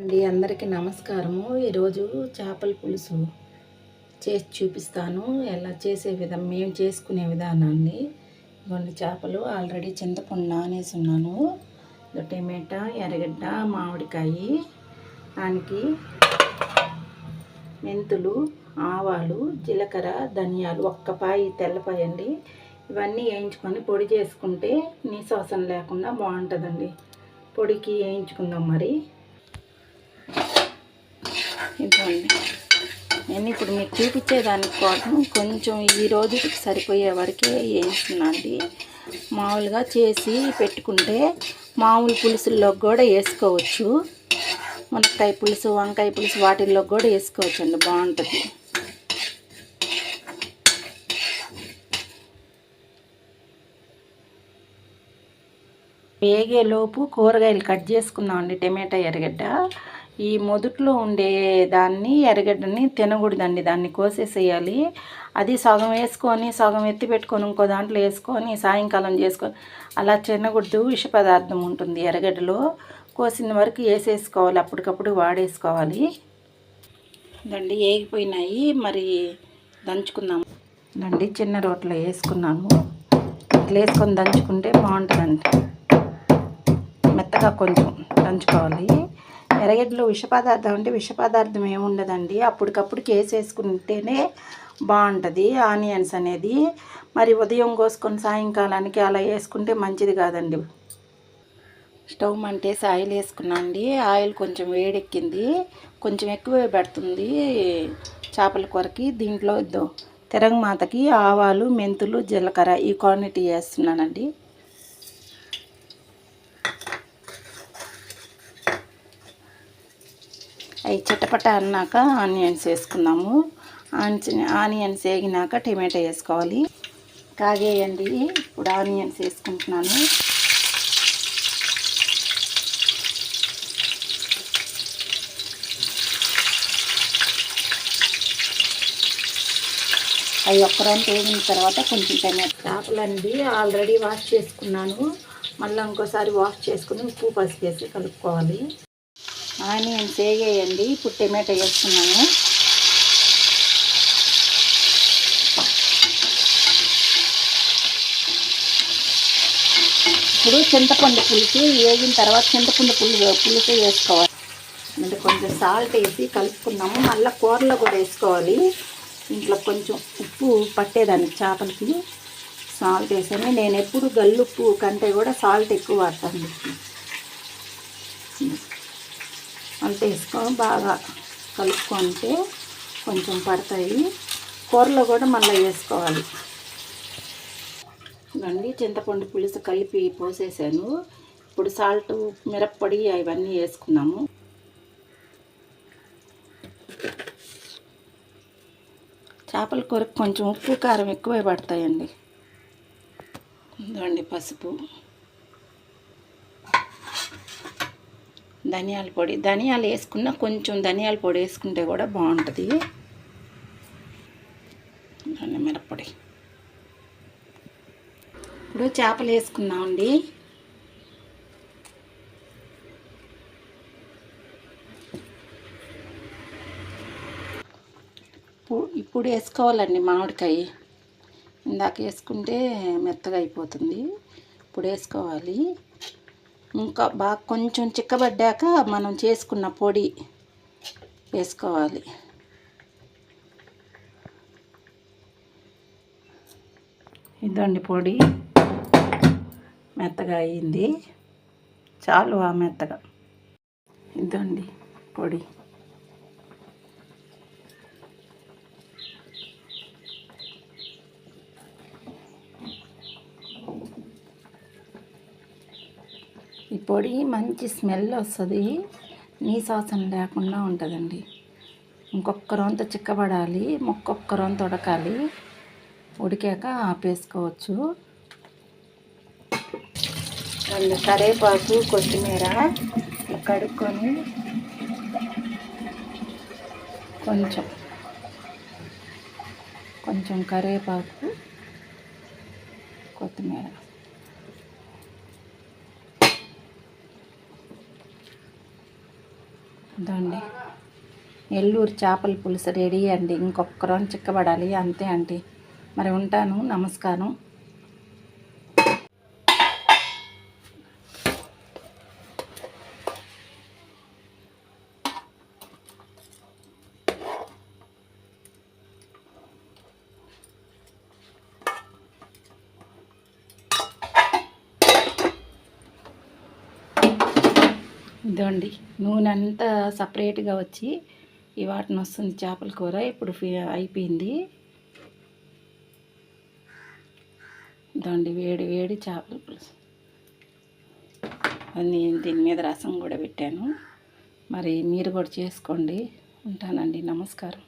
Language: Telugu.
అండి అందరికీ నమస్కారము. ఈరోజు చేపల పులుసు చేసి చూపిస్తాను. ఎలా చేసే మేము చేసుకునే విధానాన్ని. కొన్ని చేపలు ఆల్రెడీ చింతపండు నానేసి ఉన్నాను. టమాటా, ఎర్రగడ్డ, మామిడికాయ, దానికి మెంతులు, ఆవాలు, జీలకర్ర, ధనియాలు, ఒక్కపాయి తెల్లపాయ అండి. ఇవన్నీ వేయించుకొని పొడి చేసుకుంటే నీసు వాసన లేకుండా బాగుంటుందండి. పొడికి వేయించుకుందాం మరి. ఇదిగోండి, నేను ఇప్పుడు మీకు చూపించేదానికి కోసం కొంచెం ఈ రోజుకి సరిపోయే వరకే వేస్తున్నా అండి. మామూలుగా చేసి పెట్టుకుంటే మామూలు పులుసుల్లో కూడా వేసుకోవచ్చు. మునక్కాయ పులుసు, వంకాయ పులుసు వాటిల్లో కూడా వేసుకోవచ్చు అండి, బాగుంటుంది. వేగేలోపు కూరగాయలు కట్ చేసుకున్నామండి. టమాటా, ఎర్రగడ్డ. ఈ మొదట్లో ఉండే దాన్ని ఎర్రగడ్డని తినకూడదండి, దాన్ని కోసేసేయాలి. అది సగం వేసుకొని సగం ఎత్తి పెట్టుకొని ఇంకో దాంట్లో వేసుకొని సాయంకాలం చేసుకొని అలా తినకూడదు. విష పదార్థం ఉంటుంది ఎర్రగడ్డలో. కోసిన వరకు వేసేసుకోవాలి, అప్పటికప్పుడు వాడేసుకోవాలి. దండి వేగిపోయినాయి, మరి దంచుకుందాం దండి. చిన్న రోట్లో వేసుకున్నాను. ఇట్లా వేసుకొని దంచుకుంటే బాగుంటుందండి. మెత్తగా కొంచెం దంచుకోవాలి. ఎర్రగడ్డలో విష పదార్థం అంటే విష పదార్థం ఏముండదండి, అప్పటికప్పుడు వేసేసుకుంటేనే బాగుంటుంది. ఆనియన్స్ అనేది మరి ఉదయం కోసుకొని సాయంకాలానికి అలా వేసుకుంటే మంచిది కాదండి. స్టవ్ మంటేసి ఆయిల్ వేసుకున్నా అండి. ఆయిల్ కొంచెం వేడెక్కింది, కొంచెం ఎక్కువే పెడుతుంది చేపల కూరకి. దీంట్లో తిరగమాతకి ఆవాలు, మెంతులు, జీలకర్ర ఈ క్వాంటిటీ వేస్తున్నానండి. అవి చిటపట అన్నాక ఆనియన్స్ వేసుకుందాము. ఆనియన్స్ వేగినాక టమాటా వేసుకోవాలి. కాగేయండి. ఇప్పుడు ఆనియన్స్ వేసుకుంటున్నాను. అవి ఒక్కరంతా వేగిన తర్వాత కొంచెం టమాటా. చేపలండి ఆల్రెడీ వాష్ చేసుకున్నాను. మళ్ళీ ఇంకోసారి వాష్ చేసుకుని ఉప్పు, పసుపు వేసి కలుపుకోవాలి. ఆనియన్స్ వేగేయండి. ఇప్పుడు టమాటా వేస్తున్నాను. ఇప్పుడు చింతపండు పులుసు వేగిన తర్వాత చింతపండు పులుసు వేసుకోవాలి. అంటే కొంచెం సాల్ట్ వేసి కలుపుకున్నాము. మళ్ళీ కూరలో కూడా వేసుకోవాలి. ఇంట్లో కొంచెం ఉప్పు పట్టేదానికి చేపలకి సాల్ట్ వేసాను. నేను ఎప్పుడు గల్లుప్పు కంటే కూడా సాల్ట్ ఎక్కువ వాడతాను. అంత వేసుకొని బాగా కలుపుకుంటే కొంచెం పడతాయి. కూరలో కూడా మళ్ళీ వేసుకోవాలి. ఇదండి చింతపండు పులుసు కలిపి పోసేసాను. ఇప్పుడు సాల్ట్, మిరప్పొడి అవన్నీ వేసుకున్నాము. చేపల కూరకు కొంచెం ఉప్పు, కారం ఎక్కువే పడతాయండి. ఇదండి పసుపు, ధనియాల పొడి. ధనియాలు వేసుకున్న కొంచెం ధనియాల పొడి వేసుకుంటే కూడా బాగుంటుంది. మిరప్పొడి. ఇప్పుడు చేపలు వేసుకున్నామండి. ఇప్పుడు వేసుకోవాలండి మామిడికాయ. ఇందాక వేసుకుంటే మెత్తగా అయిపోతుంది. ఇప్పుడు వేసుకోవాలి. ఇంకా బాగా కొంచెం చిక్కబడ్డాక మనం చేసుకున్న పొడి వేసుకోవాలి. ఇదండి పొడి మెత్తగా అయింది. చాలు ఆ మెత్తగా. ఇదండి పొడి. ఈ పొడి మంచి స్మెల్ వస్తుంది, నీసు వాసన లేకుండా ఉంటుందండి. ఇంకొక రొంత చిక్కబడాలి, ఒక్క రొంత ఉడకాలి. ఉడికాక ఆపేసుకోవచ్చు. కరివేపాకు, కొత్తిమీర కడుక్కొని కొంచెం కరివేపాకు, కొత్తిమీర ఇదండి నెల్లూరు చేపల పులుసు రెడీ అండి. ఇంకొక రోజు చిక్కబడాలి అంతే అండి. మరి ఉంటాను. నమస్కారం. ఇదండి నూనె అంతా సపరేట్గా వచ్చి ఈ వాటిని వస్తుంది చేపల కూర. ఇప్పుడు అయిపోయింది. ఇదండి వేడి వేడి చేపల పులుసు. అది దీని మీద రసం కూడా పెట్టాను. మరి మీరు కూడా చేసుకోండి. ఉంటానండి. నమస్కారం.